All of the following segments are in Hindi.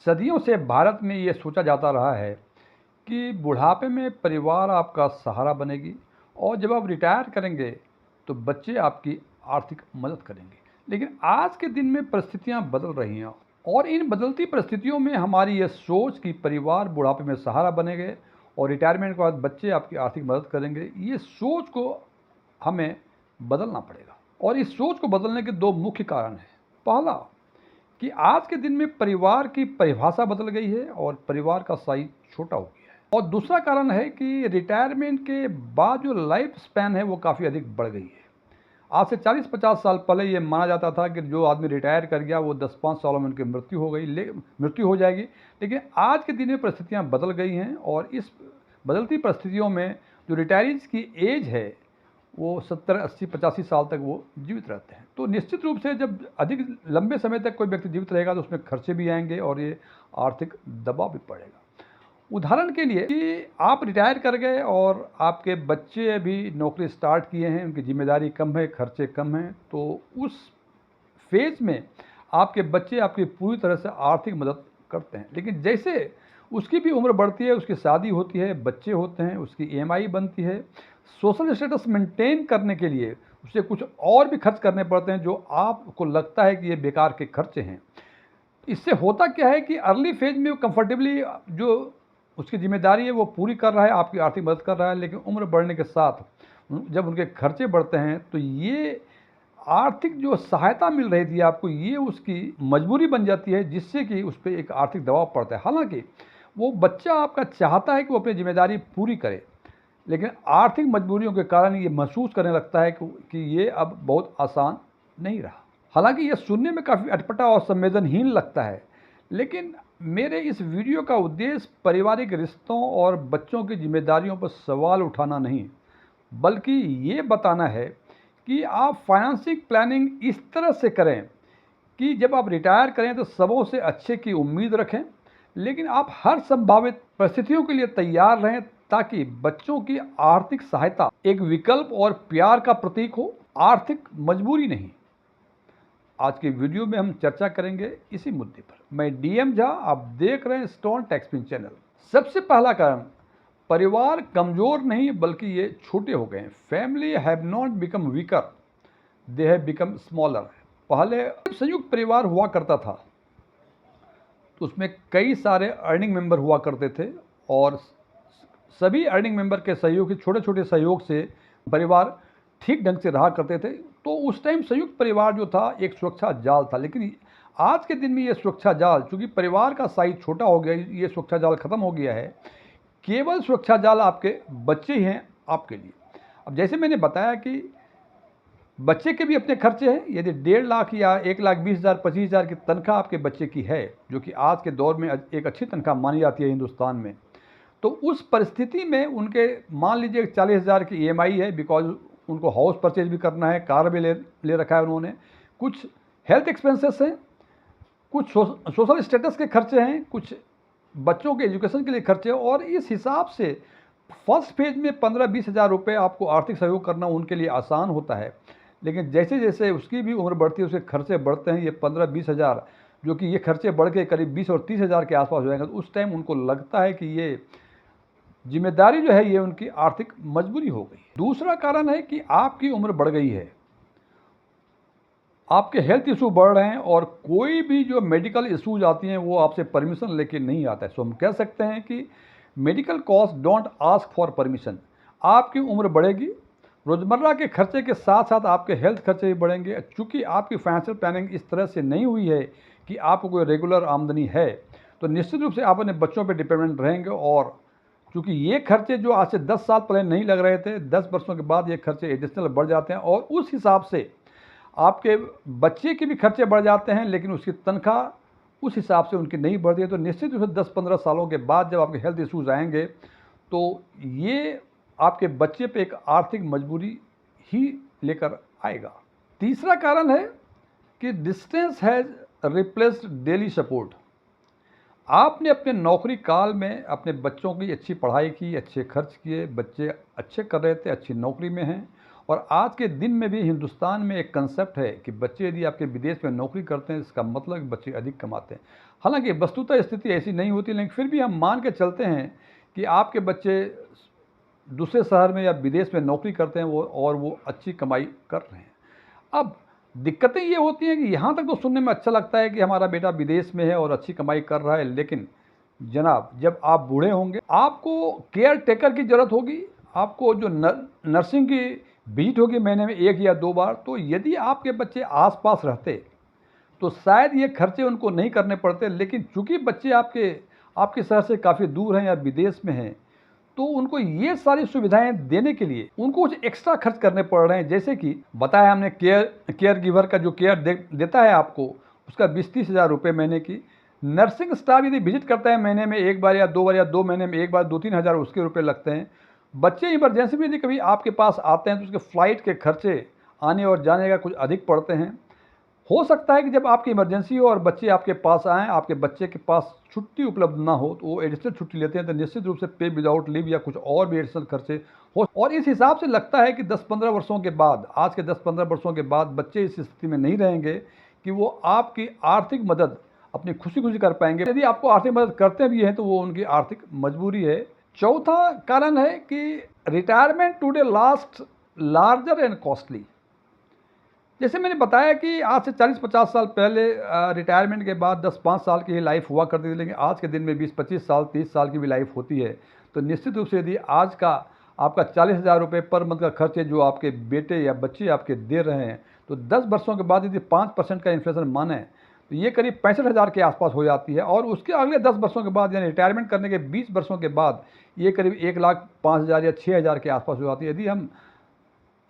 सदियों से भारत में ये सोचा जाता रहा है कि बुढ़ापे में परिवार आपका सहारा बनेगी और जब आप रिटायर करेंगे तो बच्चे आपकी आर्थिक मदद करेंगे। लेकिन आज के दिन में परिस्थितियां बदल रही हैं और इन बदलती परिस्थितियों में हमारी ये सोच कि परिवार बुढ़ापे में सहारा बनेंगे और रिटायरमेंट के बाद बच्चे आपकी आर्थिक मदद करेंगे, ये सोच को हमें बदलना पड़ेगा। और इस सोच को बदलने के दो मुख्य कारण हैं। पहला, कि आज के दिन में परिवार की परिभाषा बदल गई है और परिवार का साइज छोटा हो गया है। और दूसरा कारण है कि रिटायरमेंट के बाद जो लाइफ स्पैन है वो काफ़ी अधिक बढ़ गई है। आज से 40-50 साल पहले ये माना जाता था कि जो आदमी रिटायर कर गया वो 10-5 सालों में उनकी मृत्यु हो गई, मृत्यु हो जाएगी। लेकिन आज के दिन में परिस्थितियाँ बदल गई हैं और इस बदलती परिस्थितियों में जो रिटायरीज की एज है वो 70-80-85 साल तक वो जीवित रहते हैं। तो निश्चित रूप से जब अधिक लंबे समय तक कोई व्यक्ति जीवित रहेगा तो उसमें खर्चे भी आएंगे और ये आर्थिक दबाव भी पड़ेगा। उदाहरण के लिए कि आप रिटायर कर गए और आपके बच्चे अभी नौकरी स्टार्ट किए हैं, उनकी जिम्मेदारी कम है, खर्चे कम हैं, तो उस फेज़ में आपके बच्चे आपकी पूरी तरह से आर्थिक मदद करते हैं। लेकिन जैसे उसकी भी उम्र बढ़ती है, उसकी शादी होती है, बच्चे होते हैं, उसकी ईएमआई बनती है, सोशल स्टेटस मेंटेन करने के लिए उसे कुछ और भी खर्च करने पड़ते हैं जो आपको लगता है कि ये बेकार के खर्चे हैं। इससे होता क्या है कि अर्ली फेज में वो कंफर्टेबली जो उसकी जिम्मेदारी है वो पूरी कर रहा है, आपकी आर्थिक मदद कर रहा है, लेकिन उम्र बढ़ने के साथ जब उनके खर्चे बढ़ते हैं तो ये आर्थिक जो सहायता मिल रही थी आपको, ये उसकी मजबूरी बन जाती है, जिससे कि उस पर एक आर्थिक दबाव पड़ता है। हालांकि वो बच्चा आपका चाहता है कि वो अपनी जिम्मेदारी पूरी करे, लेकिन आर्थिक मजबूरियों के कारण ये महसूस करने लगता है कि ये अब बहुत आसान नहीं रहा। हालांकि ये सुनने में काफ़ी अटपटा और संवेदनहीन लगता है, लेकिन मेरे इस वीडियो का उद्देश्य पारिवारिक रिश्तों और बच्चों की जिम्मेदारियों पर सवाल उठाना नहीं, बल्कि ये बताना है कि आप फाइनेंशियल प्लानिंग इस तरह से करें कि जब आप रिटायर करें तो सबों से अच्छे की उम्मीद रखें, लेकिन आप हर संभावित परिस्थितियों के लिए तैयार रहें, ताकि बच्चों की आर्थिक सहायता एक विकल्प और प्यार का प्रतीक हो, आर्थिक मजबूरी नहीं। आज के वीडियो में हम चर्चा करेंगे इसी मुद्दे पर। मैं डीएम झा, आप देख रहे हैं स्टोन टैक्सपिन चैनल। सबसे पहला कारण, परिवार कमजोर नहीं बल्कि ये छोटे हो गए हैं। Family have not become weaker, they have become smaller. पहले संयुक्त परिवार हुआ करता था तो उसमें कई सारे अर्निंग मेंबर हुआ करते थे और सभी अर्निंग मेंबर के सहयोग, छोटे छोटे सहयोग से परिवार ठीक ढंग से रहा करते थे। तो उस टाइम संयुक्त परिवार जो था एक सुरक्षा जाल था। लेकिन आज के दिन में ये सुरक्षा जाल, चूंकि परिवार का साइज छोटा हो गया, ये सुरक्षा जाल खत्म हो गया है। केवल सुरक्षा जाल आपके बच्चे ही हैं आपके लिए। अब जैसे मैंने बताया कि बच्चे के भी अपने खर्चे हैं। यदि 1.5 लाख या 1,20,000 25,000 की तनख्वाह आपके बच्चे की है, जो कि आज के दौर में एक अच्छी तनख्वाह मानी जाती है हिंदुस्तान में, तो उस परिस्थिति में उनके मान लीजिए 40,000 की ईएमआई है, बिकॉज उनको हाउस परचेज भी करना है, कार भी ले रखा है उन्होंने, कुछ हेल्थ एक्सपेंसेस हैं, कुछ सोशल स्टेटस के खर्चे हैं, कुछ बच्चों के एजुकेशन के लिए खर्चे हैं। और इस हिसाब से फर्स्ट फेज में 15-20 हज़ार रुपये आपको आर्थिक सहयोग करना उनके लिए आसान होता है। लेकिन जैसे जैसे उसकी भी उम्र बढ़ती है, उसके खर्चे बढ़ते हैं। ये 15-20 हज़ार, जो कि ये खर्चे बढ़ के करीब 20 और 30 हज़ार के आसपास हो जाएंगे, तो उस टाइम उनको लगता है कि ये जिम्मेदारी जो है ये उनकी आर्थिक मजबूरी हो गई। दूसरा कारण है कि आपकी उम्र बढ़ गई है, आपके हेल्थ इशू बढ़ रहे हैं और कोई भी जो मेडिकल इशूज आती हैं वो आपसे परमिशन लेके नहीं आता है। सो हम कह सकते हैं कि medical cost don't ask for permission. आपकी उम्र बढ़ेगी, रोज़मर्रा के खर्चे के साथ साथ आपके हेल्थ खर्चे भी बढ़ेंगे। चूँकि आपकी फाइनेंशियल प्लानिंग इस तरह से नहीं हुई है कि आपको कोई रेगुलर आमदनी है, तो निश्चित रूप से आप अपने बच्चों पर डिपेंडेंट रहेंगे। और चूँकि ये खर्चे जो आज से 10 साल पहले नहीं लग रहे थे, 10 वर्षों के बाद ये खर्चे एडिशनल बढ़ जाते हैं और उस हिसाब से आपके बच्चे के भी खर्चे बढ़ जाते हैं, लेकिन उसकी तनख्वाह उस हिसाब से उनकी नहीं बढ़ती है। तो निश्चित रूप से 10-15 सालों के बाद जब आपके हेल्थ इश्यूज आएंगे तो ये आपके बच्चे पे एक आर्थिक मजबूरी ही लेकर आएगा। तीसरा कारण है कि distance has replaced daily support. आपने अपने नौकरी काल में अपने बच्चों की अच्छी पढ़ाई की, अच्छे खर्च किए, बच्चे अच्छे कर रहे थे, अच्छी नौकरी में हैं, और आज के दिन में भी हिंदुस्तान में एक कंसेप्ट है कि बच्चे यदि आपके विदेश में नौकरी करते हैं, इसका मतलब कि बच्चे अधिक कमाते हैं। हालांकि वस्तुतः स्थिति ऐसी नहीं होती, लेकिन फिर भी हम मान के चलते हैं कि आपके बच्चे दूसरे शहर में या विदेश में नौकरी करते हैं वो अच्छी कमाई कर रहे हैं। अब दिक्कतें ये होती हैं कि यहाँ तक तो सुनने में अच्छा लगता है कि हमारा बेटा विदेश में है और अच्छी कमाई कर रहा है, लेकिन जनाब जब आप बूढ़े होंगे आपको केयर टेकर की ज़रूरत होगी, आपको जो नर्सिंग की विजिट होगी महीने में 1 या 2 बार। तो यदि आपके बच्चे आस-पास रहते तो शायद ये खर्चे उनको नहीं करने पड़ते, लेकिन चूँकि बच्चे आपके शहर से काफ़ी दूर हैं या विदेश में हैं, तो उनको ये सारी सुविधाएं देने के लिए उनको कुछ एक्स्ट्रा खर्च करने पड़ रहे हैं। जैसे कि बताया हमने केयर गिवर का जो केयर देता है आपको, उसका 20-30 हज़ार रुपये महीने की। नर्सिंग स्टाफ यदि विजिट करता है महीने में 1 बार या 2 बार या 2 महीने में 1 बार 2-3 हज़ार उसके रुपये लगते हैं। बच्चे इमरजेंसी में यदि कभी आपके पास आते हैं तो उसके फ़्लाइट के खर्चे आने और जाने का कुछ अधिक पड़ते हैं। हो सकता है कि जब आपकी इमरजेंसी हो और बच्चे आपके पास आएँ, आपके बच्चे के पास छुट्टी उपलब्ध ना हो, तो वो एडिशनल छुट्टी लेते हैं, तो निश्चित रूप से पे विदाउट लीव या कुछ और भी एडिशनल खर्चे हो। और इस हिसाब से लगता है कि 10-15 वर्षों के बाद, आज के 10-15 वर्षों के बाद बच्चे इस स्थिति में नहीं रहेंगे कि वो आपकी आर्थिक मदद अपनी खुशी-खुशी कर पाएँगे। यदि आपको आर्थिक मदद करते भी हैं, तो वो उनकी आर्थिक मजबूरी है। चौथा कारण है कि retirement today last larger and costly. जैसे मैंने बताया कि आज से 40-50 साल पहले रिटायरमेंट के बाद 10-5 साल की ही लाइफ हुआ करती थी, लेकिन आज के दिन में 20-25 साल 30 साल की भी लाइफ होती है। तो निश्चित रूप से यदि आज का आपका 40,000 रुपये पर मंथ का खर्च है जो आपके बेटे या बच्चे आपके दे रहे हैं, तो 10 वर्षों के बाद यदि 5% का इन्फ्लेशन माने तो ये करीब 65,000 के आसपास हो जाती है। और उसके अगले 10 वर्षों के बाद यानी रिटायरमेंट करने के 20 वर्षों के बाद ये करीब 1,05,000 या 6,000 के आसपास हो जाती है। यदि हम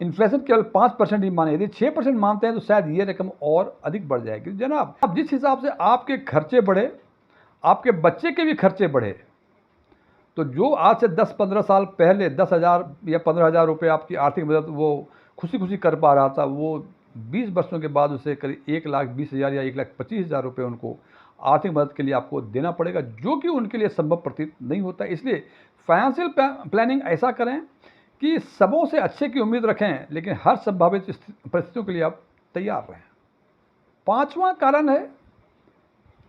इन्फ्लेशन केवल 5% ही माने, यदि 6% मानते हैं तो शायद ये रकम और अधिक बढ़ जाएगी। जनाब अब जिस हिसाब से आपके खर्चे बढ़े, आपके बच्चे के भी खर्चे बढ़े, तो जो आज से 10-15 साल पहले 10,000 या 15,000 रुपये आपकी आर्थिक मदद वो खुशी-खुशी कर पा रहा था, वो 20 वर्षों के बाद उसे करीब 1,20,000 या 1,25,000 रुपये उनको आर्थिक मदद के लिए आपको देना पड़ेगा, जो कि उनके लिए संभव प्रतीत नहीं होता। इसलिए फाइनेंशियल प्लानिंग ऐसा करें कि सबों से अच्छे की उम्मीद रखें, लेकिन हर संभावित परिस्थितियों के लिए आप तैयार रहें। पांचवा कारण है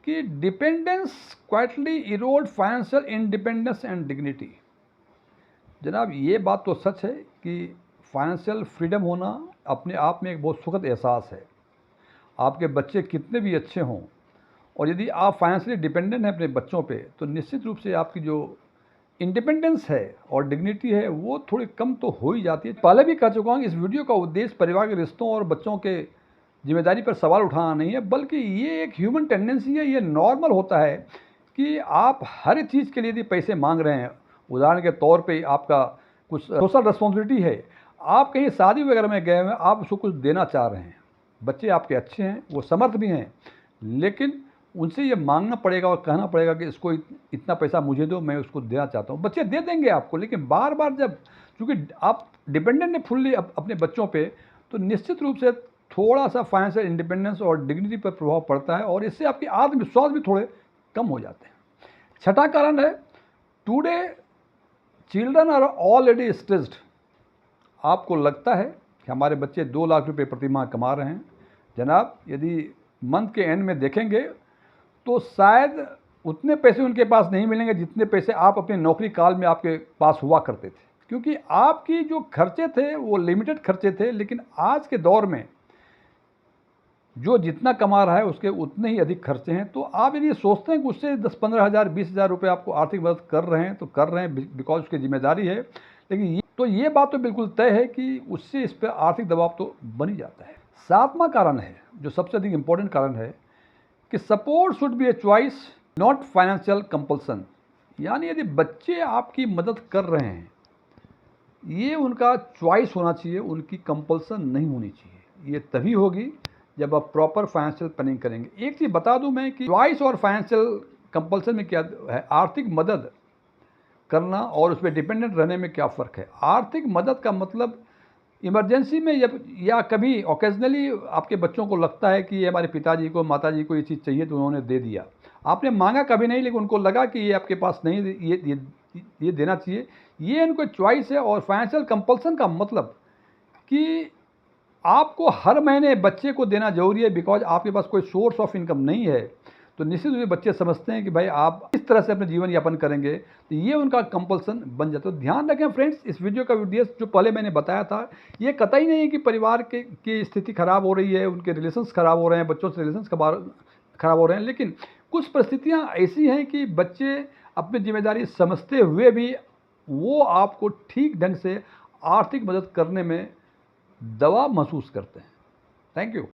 कि dependence quietly Erode financial independence and dignity. जनाब ये बात तो सच है कि फाइनेंशियल फ्रीडम होना अपने आप में एक बहुत सुखद एहसास है। आपके बच्चे कितने भी अच्छे हों और यदि आप फाइनेंशियली डिपेंडेंट हैं अपने बच्चों पे, तो निश्चित रूप से आपकी जो इंडिपेंडेंस है और डिग्निटी है वो थोड़ी कम तो हो ही जाती है। पहले भी कह चुका हूँ, इस वीडियो का उद्देश्य परिवार के रिश्तों और बच्चों के जिम्मेदारी पर सवाल उठाना नहीं है, बल्कि ये एक ह्यूमन टेंडेंसी है। ये नॉर्मल होता है कि आप हर चीज़ के लिए यदि पैसे मांग रहे हैं, उदाहरण के तौर पे आपका कुछ सोशल रिस्पॉन्सिबिलिटी है, आप कहीं शादी वगैरह में गए हुए हैं, आप उसको कुछ देना चाह रहे हैं, बच्चे आपके अच्छे हैं, वो समर्थ भी हैं, लेकिन उनसे ये मांगना पड़ेगा और कहना पड़ेगा कि इसको इतना पैसा मुझे दो, मैं उसको देना चाहता हूँ। बच्चे दे देंगे आपको, लेकिन बार बार जब चूँकि आप डिपेंडेंट हैं फुल्ली अपने बच्चों पे, तो निश्चित रूप से थोड़ा सा फाइनेंशियल इंडिपेंडेंस और डिग्निटी पर प्रभाव पड़ता है और इससे आपकी आत्मविश्वास भी थोड़े कम हो जाते हैं। छठा कारण है today children are already stressed. आपको लगता है कि हमारे बच्चे 2 लाख रुपए प्रति माह कमा रहे हैं। जनाब यदि मंथ के एंड में देखेंगे तो शायद उतने पैसे उनके पास नहीं मिलेंगे जितने पैसे आप अपने नौकरी काल में आपके पास हुआ करते थे, क्योंकि आपकी जो खर्चे थे वो लिमिटेड खर्चे थे। लेकिन आज के दौर में जो जितना कमा रहा है उसके उतने ही अधिक खर्चे हैं। तो आप यदि सोचते हैं कि उससे 10-15 हज़ार 20 हज़ार रुपये आपको आर्थिक मदद कर रहे हैं, तो कर रहे हैं बिकॉज उसकी जिम्मेदारी है, लेकिन ये बात तो बिल्कुल तय है कि उससे इस पर आर्थिक दबाव तो बन ही जाता है। सातवां कारण है, जो सबसे अधिक इम्पोर्टेंट कारण है, कि support should be a choice not financial compulsion. यानी यदि बच्चे आपकी मदद कर रहे हैं, ये उनका चॉइस होना चाहिए, उनकी कंपल्सन नहीं होनी चाहिए। ये तभी होगी जब आप प्रॉपर फाइनेंशियल प्लानिंग करेंगे। एक चीज़ बता दूं मैं कि चॉइस और फाइनेंशियल कंपल्सन में क्या है, आर्थिक मदद करना और उस पर डिपेंडेंट रहने में क्या फ़र्क है। आर्थिक मदद का मतलब इमरजेंसी में या कभी ओकेजनली आपके बच्चों को लगता है कि ये हमारे पिताजी को माताजी को ये चीज़ चाहिए तो उन्होंने दे दिया। आपने मांगा कभी नहीं, लेकिन उनको लगा कि ये आपके पास नहीं, ये देना चाहिए, ये इनको चॉइस है। और फाइनेंशियल कंपल्सन का मतलब कि आपको हर महीने बच्चे को देना ज़रूरी है, बिकॉज़ आपके पास कोई सोर्स ऑफ इनकम नहीं है, तो निश्चित रूप से बच्चे समझते हैं कि भाई आप इस तरह से अपने जीवन यापन करेंगे, तो ये उनका कंपल्सन बन जाता है। तो ध्यान रखें फ्रेंड्स, इस वीडियो का उद्देश्य जो पहले मैंने बताया था, ये कतई नहीं है कि परिवार की स्थिति खराब हो रही है, उनके रिलेशंस खराब हो रहे हैं, बच्चों से रिलेशंस खराब हो रहे हैं, लेकिन कुछ परिस्थितियाँ ऐसी हैं कि बच्चे अपनी ज़िम्मेदारी समझते हुए भी वो आपको ठीक ढंग से आर्थिक मदद करने में दबाव महसूस करते हैं। Thank you.